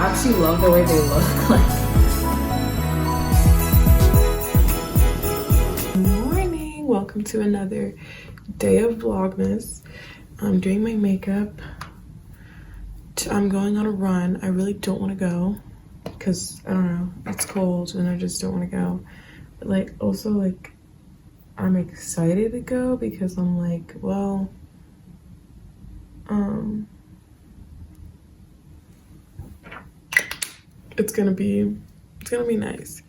actually love the way they look like. Good morning, welcome to another day of Vlogmas. I'm doing my makeup. I'm going on a run. I really don't want to go because I don't know, it's cold and I just don't want to go. But like also like I'm excited to go because I'm like, well, it's gonna be nice.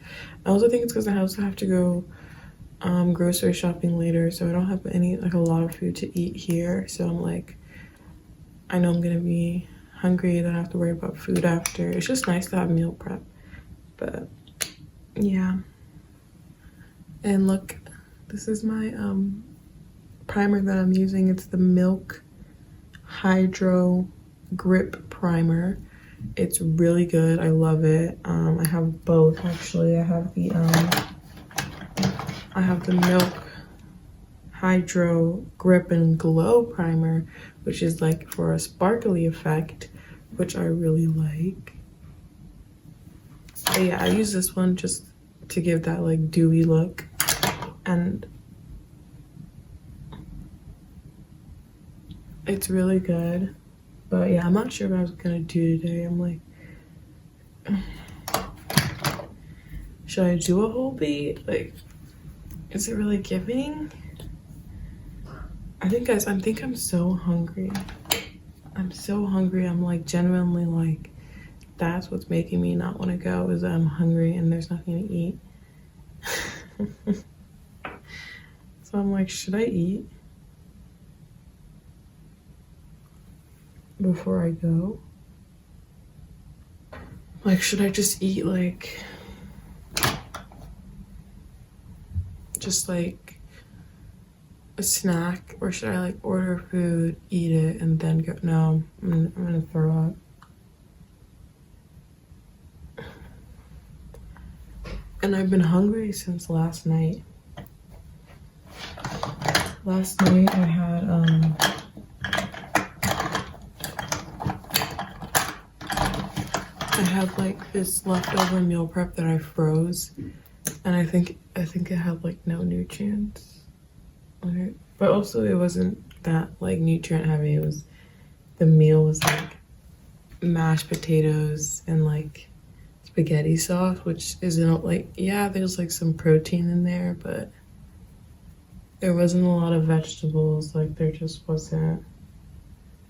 I also think it's because I also have to go grocery shopping later, so I don't have a lot of food to eat here. So I'm like, I know I'm gonna be hungry, don't have to worry about food after. It's just nice to have meal prep. But yeah. And look, this is my primer that I'm using. It's the Milk Hydro Grip Primer. It's really good. I love it. I have both actually. I have the Milk Hydro Grip and Glow Primer, which is like for a sparkly effect, which I really like. But yeah, I use this one just to give that like dewy look. And it's really good. But yeah, I'm not sure what I was gonna do today. I'm like, should I do a whole beat? Like, is it really giving? I think, guys, I think I'm so hungry. I'm so hungry. I'm like genuinely like, that's what's making me not want to go, is that I'm hungry and there's nothing to eat. So I'm like, should I eat before I go? Like, should I just eat like just like a snack, or should I like order food, eat it, and then go? No, I'm gonna throw up. And I've been hungry since last night. Last night I had like this leftover meal prep that I froze, and I think it had like no nutrients. Okay. But also it wasn't that like nutrient heavy. It was, the meal was like mashed potatoes and like spaghetti sauce, which isn't like, yeah, there's like some protein in there, but there wasn't a lot of vegetables. Like there just wasn't.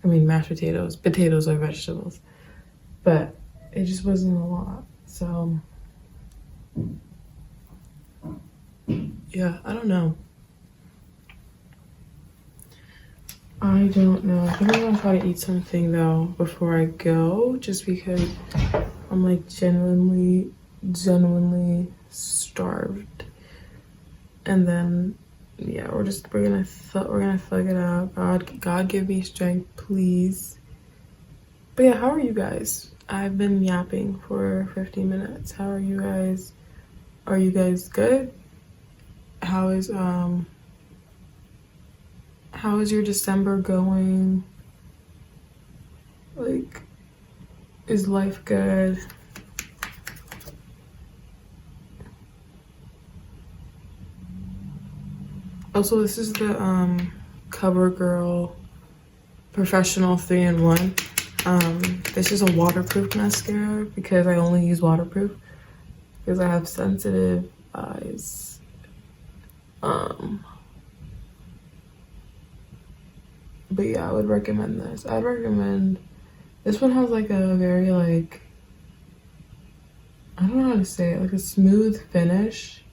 I mean, mashed potatoes are vegetables, but it just wasn't a lot. So yeah, I don't know. I think I'm gonna try to eat something though before I go, just because I'm like genuinely starved. And then yeah, we're gonna thug it out. God give me strength, please. But yeah, how are you guys? I've been yapping for 15 minutes. How are you guys? Are you guys good? How is your December going? Like, is life good? Also, this is the CoverGirl Professional 3-in-1. This is a waterproof mascara because I only use waterproof because I have sensitive eyes. But yeah, I would recommend this. I'd recommend this one. Has like a very like, I don't know how to say it, like a smooth finish.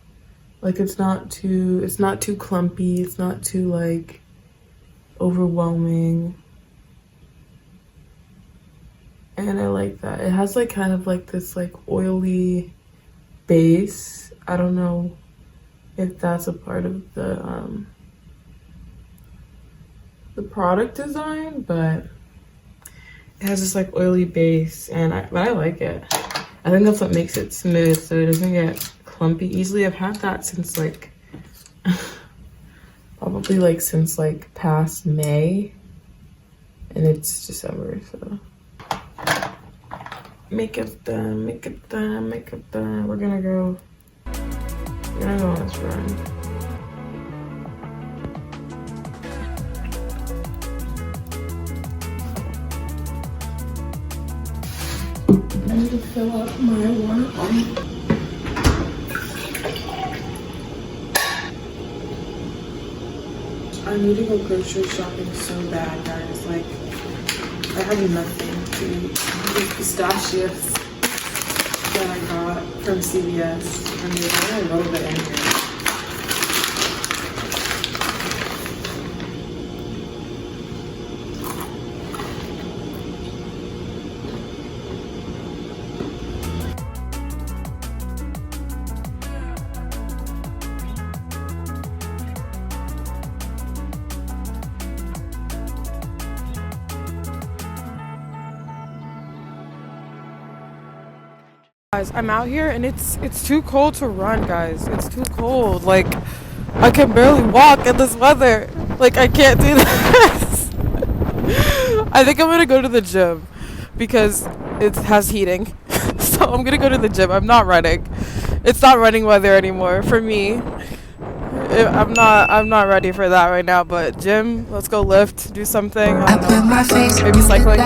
Like it's not too clumpy, it's not too like overwhelming. And I like that. It has like kind of like this like oily base. I don't know if that's a part of the product design, but it has this like oily base, and I like it. I think that's what makes it smooth, so it doesn't get clumpy easily. I've had that since like probably like since like past May, and it's December, so Makeup done, makeup done, makeup done. We're gonna go on this run. I need to fill up my water bottle. I need to go grocery shopping so bad, guys. Like, I have nothing to eat. These pistachios that I got from CVS. I mean, there's only a little bit in here. Guys, I'm out here and it's too cold to run, guys. It's too cold. Like, I can barely walk in this weather. Like, I can't do this. I think I'm gonna go to the gym because it has heating. So I'm gonna go to the gym. I'm not running. It's not running weather anymore for me. I'm not ready for that right now, but gym, let's go lift, do something. I don't know. Maybe cycling.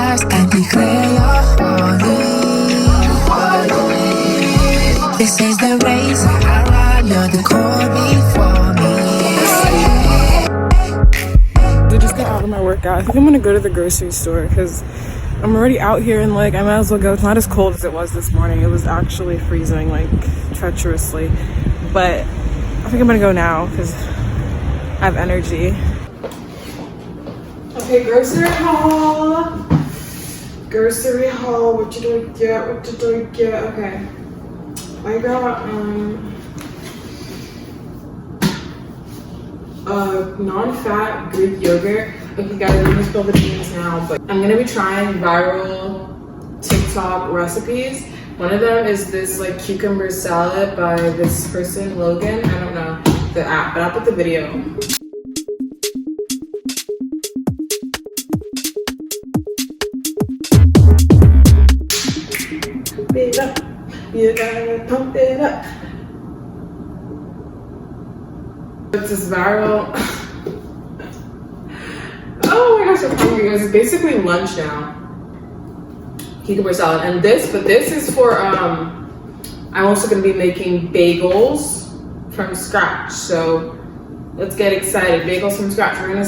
This is the race, I run, you're the core before me. I just got out of my workout. I think I'm gonna go to the grocery store because I'm already out here and like I might as well go. It's not as cold as it was this morning. It was actually freezing, like treacherously. But I think I'm gonna go now because I have energy. Okay, grocery haul. Grocery haul. What did I get? What did I get? Okay. I got non-fat Greek yogurt. Okay guys, I'm gonna spill the beans now, but I'm gonna be trying viral TikTok recipes. One of them is this like cucumber salad by this person, Logan. I don't know the app, but I'll put the video. Pump it up. You gotta pump it up. It's this viral. Oh my gosh, I'm hungry, guys. It's basically lunch now. Cucumber salad, and this is for I'm also gonna be making bagels from scratch. So let's get excited. Bagels from scratch. We're gonna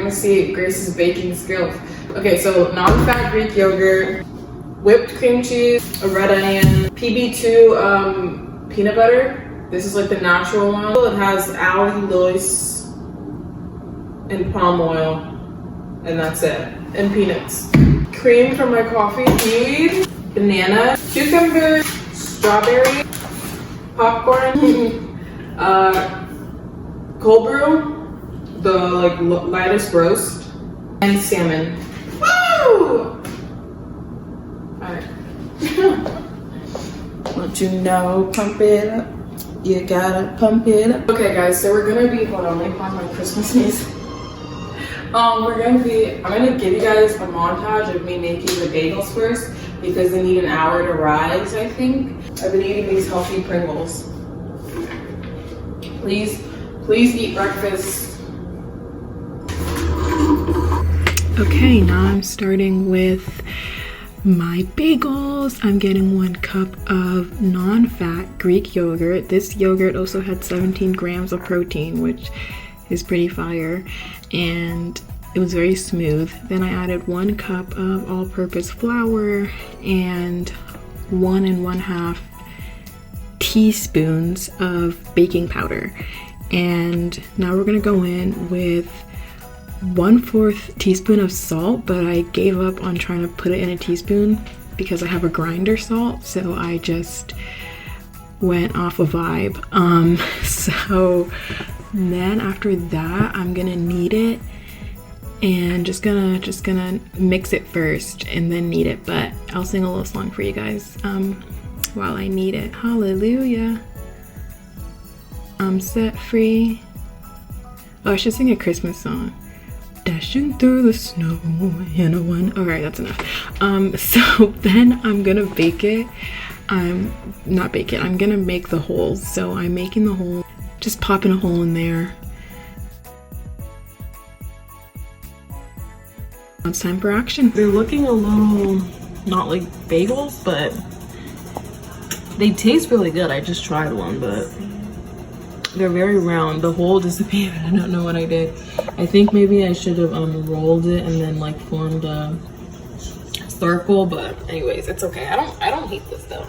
see Grace's baking skills. Okay, so non-fat Greek yogurt, whipped cream cheese, a red onion, PB2 peanut butter. This is like the natural one. It has allulose and palm oil, and that's it. And peanuts. Cream for my coffee, seaweed, banana, cucumber, strawberry, popcorn, cold brew, the like lightest roast, and salmon. Woo! Alright. Don't you know, pump it up. You gotta pump it up. Okay guys, so we're gonna be, hold on, let me find my Christmas music. I'm gonna give you guys a montage of me making the bagels first because they need an hour to rise, I think. I've been eating these healthy Pringles. Please eat breakfast. Okay, now I'm starting with my bagels. I'm getting 1 cup of non-fat Greek yogurt. This yogurt also had 17 grams of protein, which is pretty fire, and it was very smooth. Then I added 1 cup of all-purpose flour and 1 1/2 teaspoons of baking powder. And now we're gonna go in with 1/4 teaspoon of salt, but I gave up on trying to put it in a teaspoon because I have a grinder salt, so I just went off a vibe. So then after that, I'm gonna knead it and just gonna mix it first and then knead it. But I'll sing a little song for you guys while I knead it. Hallelujah, I'm set free. Oh, I should sing a Christmas song. dashing through the snow in a one. Okay, that's enough. So then I'm gonna bake it. I'm gonna make the holes. So I'm making the hole, just popping a hole in there. It's time for action. They're looking a little not like bagels, but they taste really good. I just tried one, but they're very round. The hole disappeared. I don't know what I did. I think maybe I should have rolled it and then like formed a circle, but anyways, it's okay. I don't hate this though.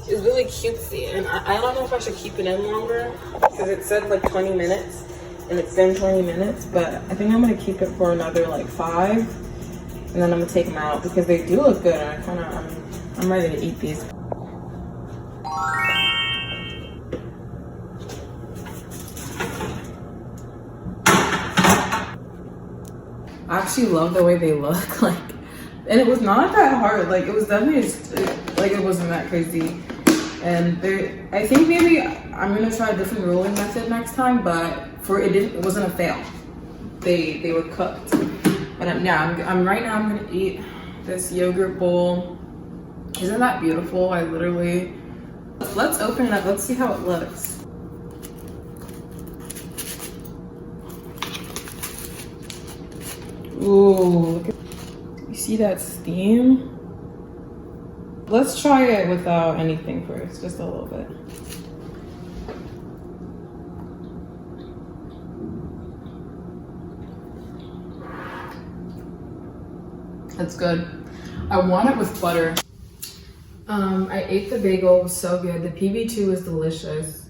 It's really cutesy, and I don't know if I should keep it in longer because it said like 20 minutes and it's been 20 minutes, but I think I'm gonna keep it for another like 5, and then I'm gonna take them out because they do look good, and I'm ready to eat these. I actually love the way they look, like, and it was not that hard. Like, it was definitely just, like, it wasn't that crazy. And I think maybe I'm gonna try a different rolling method next time, but it wasn't a fail. They were cooked. But right now I'm gonna eat this yogurt bowl. Isn't that beautiful? Let's open it up. Let's see how it looks. Ooh, look at, you see that steam? Let's try it without anything first, just a little bit. It's good. I want it with butter. I ate the bagel, it was so good. The PB2 was delicious.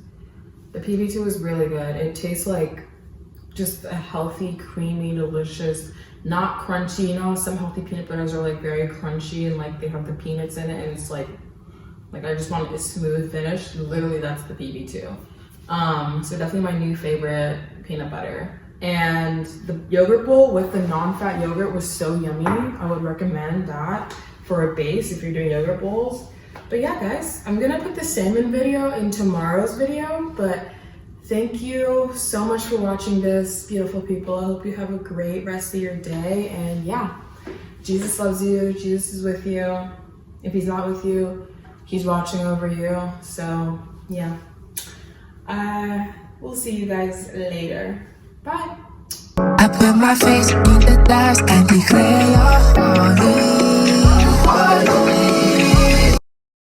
The PB2 was really good. It tastes like just a healthy, creamy, delicious, not crunchy. You know, some healthy peanut butters are like very crunchy and like they have the peanuts in it, and it's like I just want a smooth finish. Literally, that's the PB2. So definitely my new favorite peanut butter. And the yogurt bowl with the non-fat yogurt was so yummy. I would recommend that for a base if you're doing yogurt bowls. But yeah, guys, I'm gonna put the salmon video in tomorrow's video, but thank you so much for watching this, beautiful people. I hope you have a great rest of your day. And yeah, Jesus loves you. Jesus is with you. If he's not with you, he's watching over you. So yeah, we'll see you guys later. Bye. I put my face in the dust and declare your holy, holy.